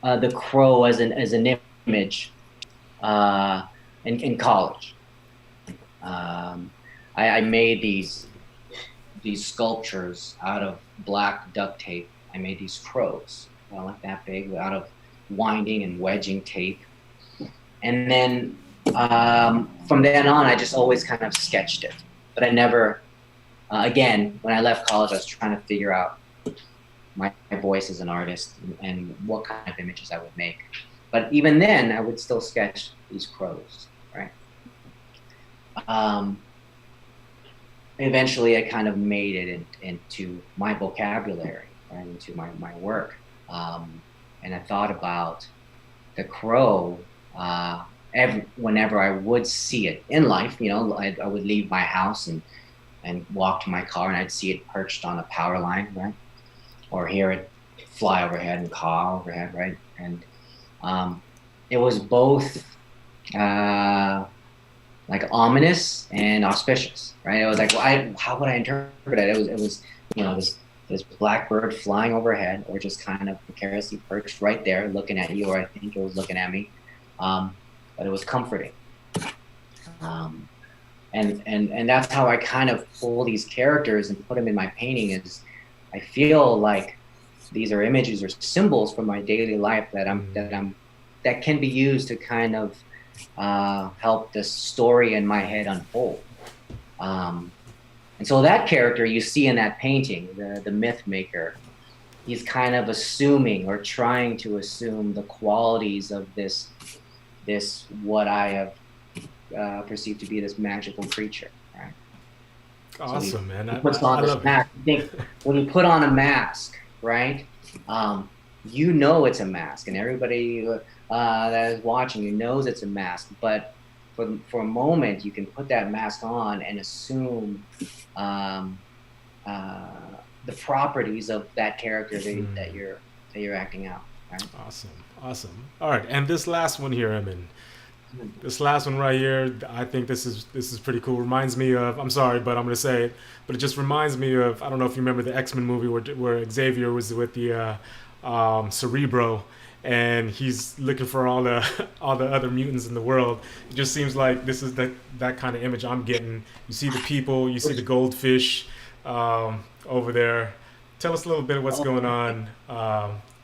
the crow as an image in college. I made these sculptures out of black duct tape. I made these crows, like that big, out of winding and wedging tape. And then from then on, I just always kind of sketched it. But I never, again, when I left college, I was trying to figure out my voice as an artist and what kind of images I would make. But even then, I would still sketch these crows, right? Eventually, I kind of made it into my vocabulary, right, into my work. And I thought about the crow whenever I would see it in life, I would leave my house and walk to my car, and I'd see it perched on a power line, right? Or hear it fly overhead and caw overhead, right? And it was both like ominous and auspicious, right? It was like, well, how would I interpret it? It was this blackbird flying overhead, or just kind of precariously perched right there, looking at you, or I think it was looking at me. But it was comforting. And that's how I kind of pull these characters and put them in my painting. Is I feel like these are images or symbols from my daily life that can be used to kind of help the story in my head unfold. And so that character you see in that painting, the myth maker, he's kind of assuming or trying to assume the qualities of this what I have perceived to be this magical creature. Right? Awesome, so man. He puts on this mask. When you put on a mask, right? It's a mask, and everybody that is watching you knows it's a mask. But for a moment, you can put that mask on and assume the properties of that character that you're acting out. Right? Awesome. All right, and this last one here, Emman. This last one right here, I think this is pretty cool. Reminds me of, I'm sorry, but I'm gonna say it, but it just reminds me of, I don't know if you remember the X-Men movie where Xavier was with the Cerebro, and he's looking for all the other mutants in the world. It just seems like this is that kind of image I'm getting. You see the people, you see the goldfish over there. Tell us a little bit of what's going on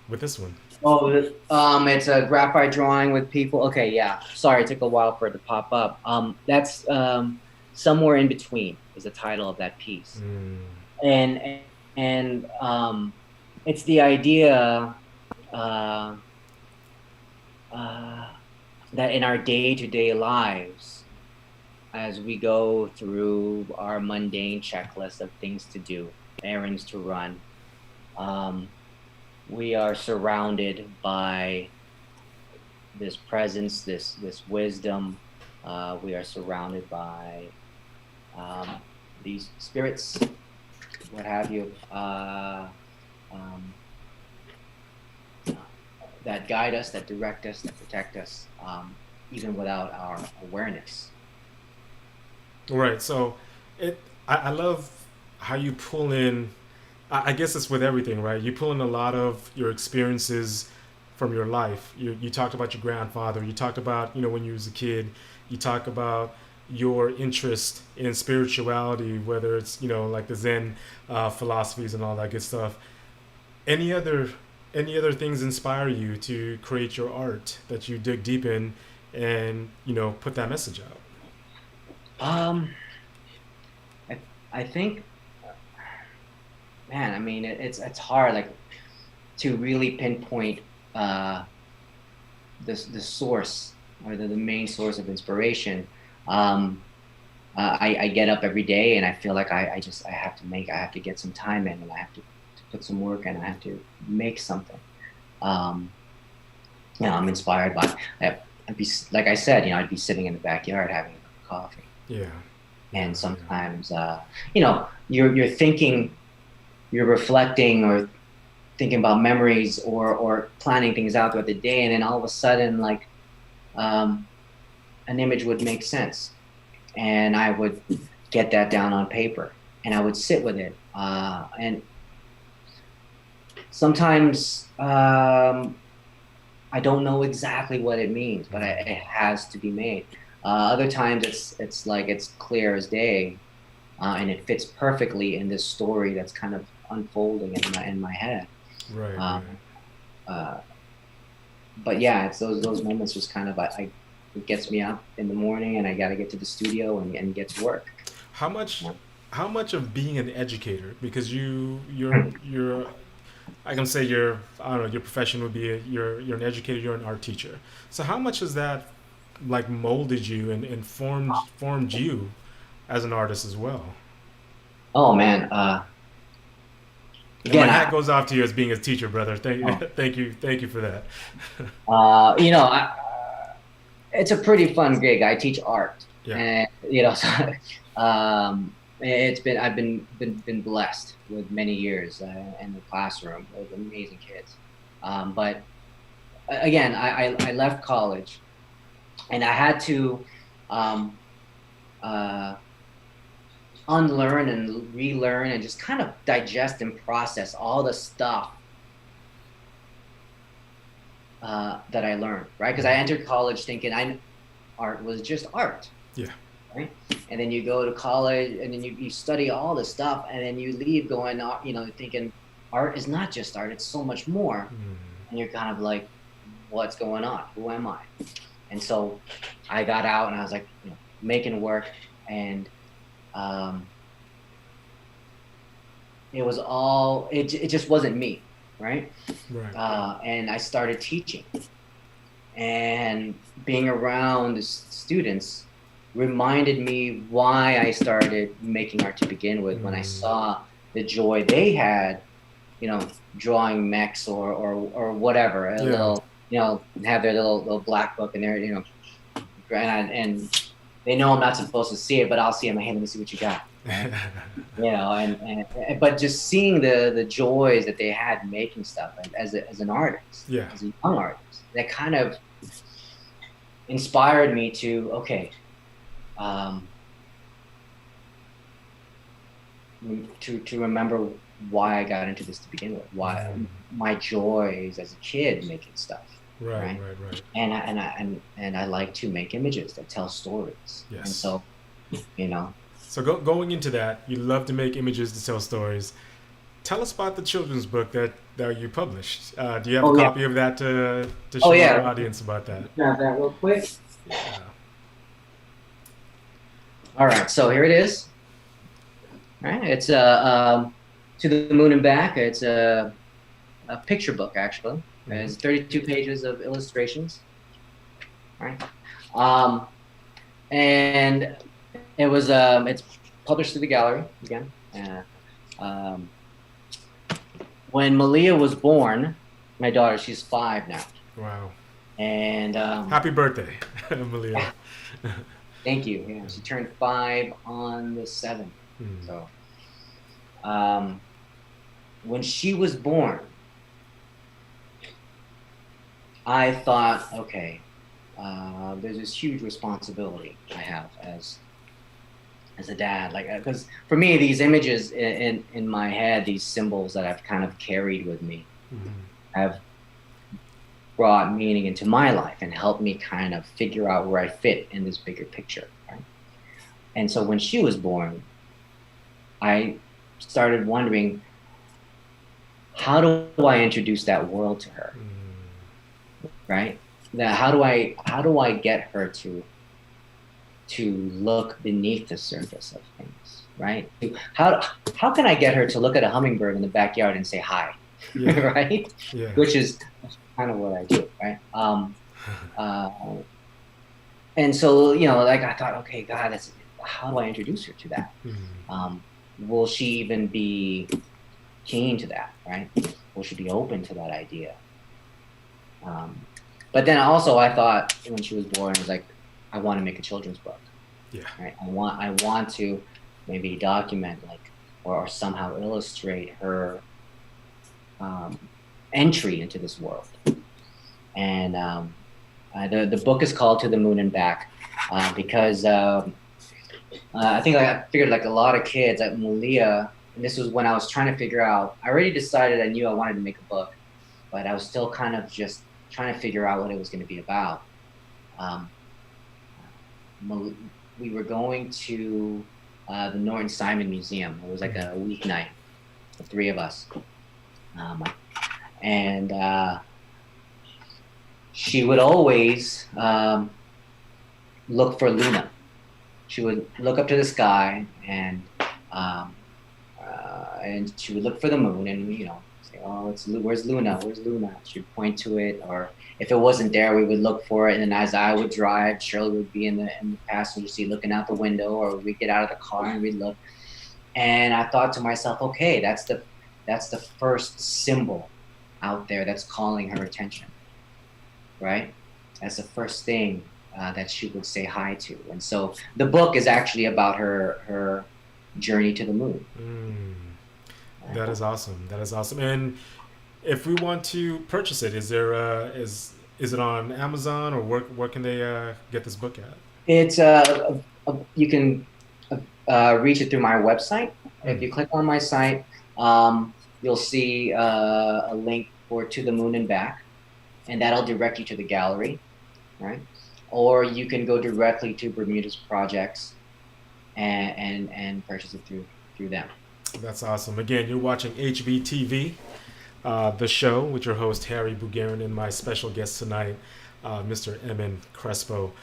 with this one. Oh, it's a graphite drawing with people. Okay, yeah. Sorry, it took a while for it to pop up. That's Somewhere in Between is the title of that piece. And it's the idea that in our day-to-day lives, as we go through our mundane checklist of things to do, errands to run, we are surrounded by this presence, this wisdom. We are surrounded by these spirits, what have you, that guide us, that direct us, that protect us, even without our awareness. Right. So I love how you pull in, I guess it's with everything, right? You pull in a lot of your experiences from your life. You talked about your grandfather. You talked about, when you was a kid. You talk about your interest in spirituality, whether it's, like the Zen philosophies and all that good stuff. Any other things inspire you to create your art that you dig deep in and, put that message out? I think, man, I mean, it's hard, like, to really pinpoint the source or the main source of inspiration. I get up every day and I feel like I have to get some time in, and I have to put some work in. I have to make something. I'm inspired by. I'd be, like I said, I'd be sitting in the backyard having a cup of coffee. Yeah. And sometimes, you're thinking, you're reflecting or thinking about memories or planning things out throughout the day, and then all of a sudden, like, an image would make sense, and I would get that down on paper, and I would sit with it, and sometimes I don't know exactly what it means, but it has to be made. Other times it's like it's clear as day, and it fits perfectly in this story that's kind of unfolding in my head. Right. But yeah, it's those moments just kind of it gets me up in the morning, and I got to get to the studio and get to work. How much of being an educator, because you're I can say your profession would be you're an educator, you're an art teacher. So how much has that like molded you and formed you as an artist as well? Oh man, again, my hat goes off to you as being a teacher, brother. Thank you for that. It's a pretty fun gig. I teach art, Yeah. and so, I've been blessed with many years in the classroom with amazing kids. But again, I left college, and I had to unlearn and relearn and just kind of digest and process all the stuff that I learned, right? Because I entered college thinking art was just art. Yeah. Right? And then you go to college and then you study all this stuff, and then you leave going, thinking art is not just art, it's so much more. And you're kind of like, what's going on? Who am I? And so I got out and I was like, making work, and it just wasn't me, right? Right. And I started teaching, and being around the students reminded me why I started making art to begin with. When I saw the joy they had, drawing mechs or whatever, a little, have their little black book, and they're, and they know I'm not supposed to see it, but I'll see it. Hey, let me see what you got. But just seeing the joys that they had making stuff as an artist, as a young artist, that kind of inspired me to to remember why I got into this to begin with, why my joys as a kid making stuff. Right. And I like to make images that tell stories. Yes. And so, So going into that, you love to make images to tell stories. Tell us about the children's book that you published. Do you have a copy of that to show our audience about that? Grab that real quick. All right, so here it is. All right, it's To the Moon and Back. It's a picture book, actually. It's 32 pages of illustrations. All right, and it was it's published through the gallery again. When Malia was born, my daughter, she's 5 now. Wow. And happy birthday, Malia. Thank you. Yeah, she turned 5 on the 7th. So when she was born, I thought, okay, there's this huge responsibility I have as a dad, because for me, these images in my head, these symbols that I've kind of carried with me, have brought meaning into my life and helped me kind of figure out where I fit in this bigger picture. Right? And so when she was born, I started wondering, how do I introduce that world to her? Right? How do I get her to look beneath the surface of things, right? How can I get her to look at a hummingbird in the backyard and say hi, right? Yeah. Which is kind of what I do, right? And so, I thought, okay, God, how do I introduce her to that? Will she even be keen to that, right? Will she be open to that idea? But then also I thought when she was born, I was like, I want to make a children's book. Yeah. Right? I want to maybe document or somehow illustrate her entry into this world. And the book is called To the Moon and Back because I think I figured a lot of kids at Malia, and this was when I was trying to figure out, I already decided I knew I wanted to make a book, but I was still kind of just trying to figure out what it was going to be about. We were going to the Norton Simon Museum. It was like a weeknight, the 3 of us. And she would always look for Luna. She would look up to the sky and she would look for the moon and, say, oh, where's Luna? Where's Luna? She'd point to it, or if it wasn't there, we would look for it. And then as I would drive, Shirley would be in the passenger seat looking out the window, or we'd get out of the car and we'd look. And I thought to myself, okay, that's the first symbol out there that's calling her attention, right? That's the first thing that she would say hi to. And so the book is actually about her journey to the moon. That is awesome. That is awesome. And if we want to purchase it, is it on Amazon, or where can they get this book at? It's you can reach it through my website. If you click on my site, you'll see a link for To the Moon and Back, and that'll direct you to the gallery, right? Or you can go directly to Bermuda's Projects and purchase it through them. That's awesome. Again, you're watching HBTV, the show, with your host Harry Bugarin and my special guest tonight, Mr. Emman Crespo.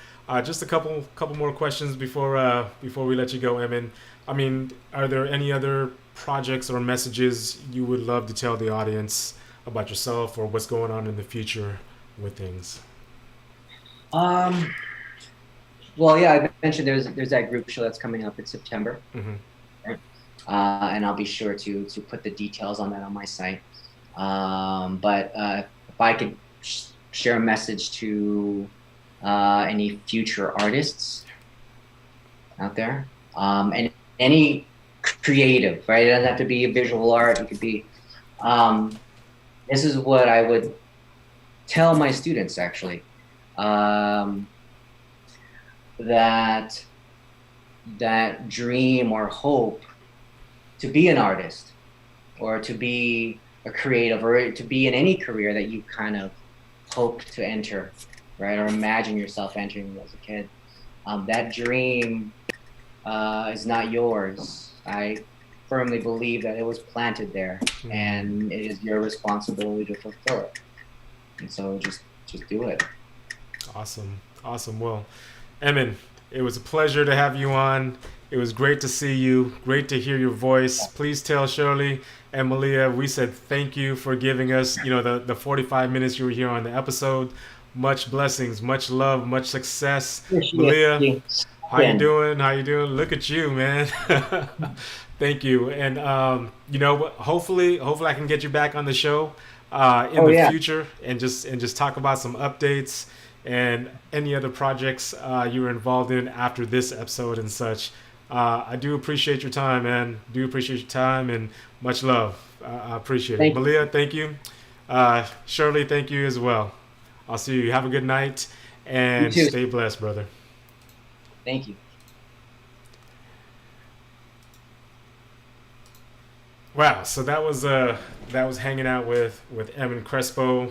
Just a couple more questions before we let you go, Emman. I mean, are there any other projects or messages you would love to tell the audience about yourself or what's going on in the future with things? Well, yeah, I mentioned there's that group show that's coming up in September, right? And I'll be sure to put the details on that on my site. But if I could share a message to any future artists out there, and any creative, right? It doesn't have to be a visual art. It could be. This is what I would tell my students, actually. That dream or hope to be an artist, or to be a creative, or to be in any career that you kind of hope to enter, right? Or imagine yourself entering as a kid. That dream is not yours. I firmly believe that it was planted there, and it is your responsibility to fulfill it. And so just do it. Awesome. Well, Emman, it was a pleasure to have you on. It was great to see you. Great to hear your voice. Please tell Shirley and Malia we said thank you for giving us, the 45 minutes you were here on the episode. Much blessings, much love, much success. Malia, how you doing? Look at you, man. Thank you. And hopefully I can get you back on the show in the future and just talk about some updates and any other projects you were involved in after this episode and such. I do appreciate your time, man. And much love. I appreciate it. Malia, thank you. Shirley, thank you as well. I'll see you. Have a good night and stay blessed, brother. Thank you. Wow, so that was hanging out with Emman Crespo.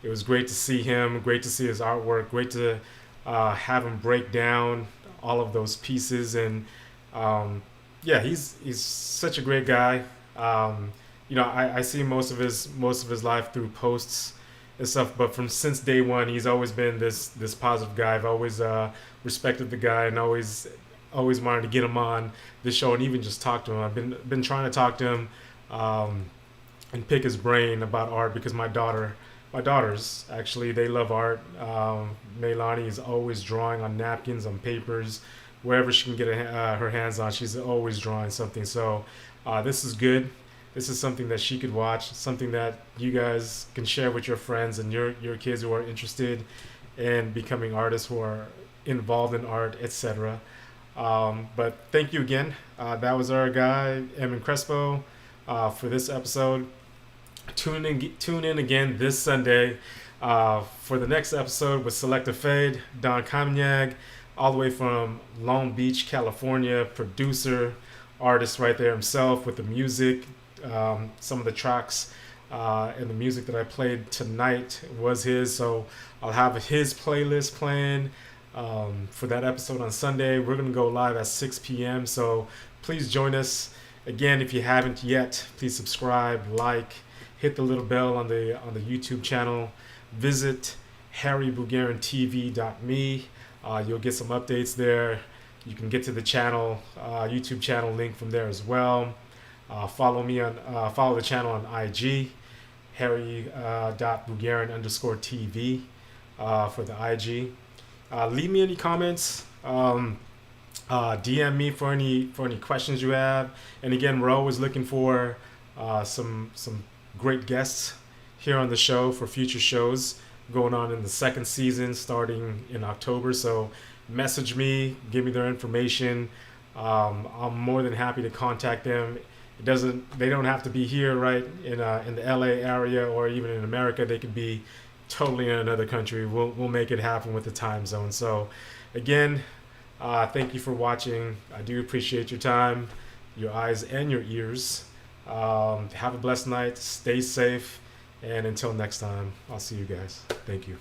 It was great to see him, great to see his artwork, great to have him break down all of those pieces. And he's such a great guy. I see most of his life through posts and stuff, but since day one, he's always been this positive guy. I've always respected the guy and always wanted to get him on this show and even just talk to him. I've been trying to talk to him and pick his brain about art, because my daughters actually, they love art. Meilani is always drawing on napkins, on papers, wherever she can get her hands on. She's always drawing something. So this is good. This is something that she could watch, something that you guys can share with your friends and your kids who are interested in becoming artists, who are involved in art, etc. But thank you again. That was our guy, Emman Crespo, for this episode. Tune in again this Sunday for the next episode with Selecta Fade, Don Kamnyag, all the way from Long Beach, California, producer, artist right there himself with the music. Some of the tracks and the music that I played tonight was his, so I'll have his playlist playing for that episode on Sunday. We're going to go live at 6 p.m., so please join us. Again, if you haven't yet, please subscribe, hit the little bell on the YouTube channel. Visit harrybugarintv.me. You'll get some updates there. You can get to the channel, YouTube channel link from there as well. Follow the channel on IG, harry.bugarin_TV for the IG. Leave me any comments. DM me for any questions you have. And again, we're always looking for some great guests here on the show for future shows. going on in the second season starting in October. So message me, give me their information. I'm more than happy to contact them. They don't have to be here, right, in the LA area or even in America. They could be totally in another country. We'll make it happen with the time zone. So again, thank you for watching. I do appreciate your time, your eyes and your ears. Have a blessed night. Stay safe. And until next time, I'll see you guys. Thank you.